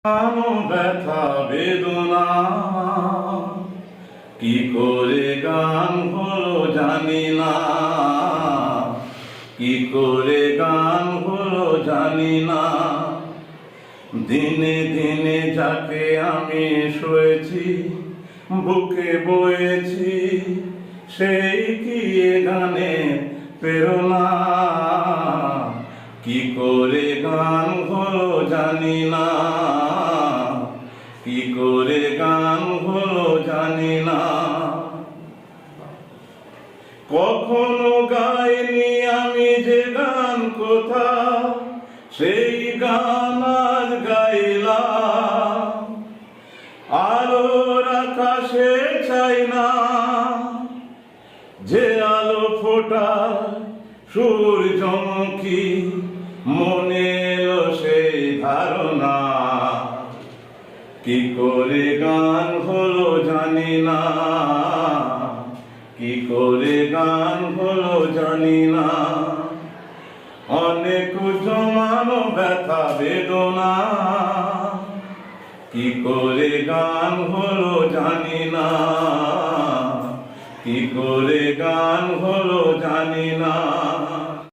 ব্যথা বেদনা কি করে গান হলো জানি না, কি করে গান হলো জানি না। দিনে দিনে যাকে আমি শুয়েছি বুকে বয়েছি, সেই কি এ গানে প্রেরণা। কি করে গান হলো জানি না, কি করে গান হলো জানি না। কখনো গাইনি আমি যে গান কোথাও, সেই গান আজ গাইলাম। আলোর আকাশে চাই না যে আলো ফোটায় সূর্যমুখী, মনে এলো সেই ধারণা। কি করে গান হলো জানি না, কি করে গান হলো জানি না। অনেক জমানো ব্যথা বেদনা, কি করে গান হলো জানি না, কি করে গান হলো জানি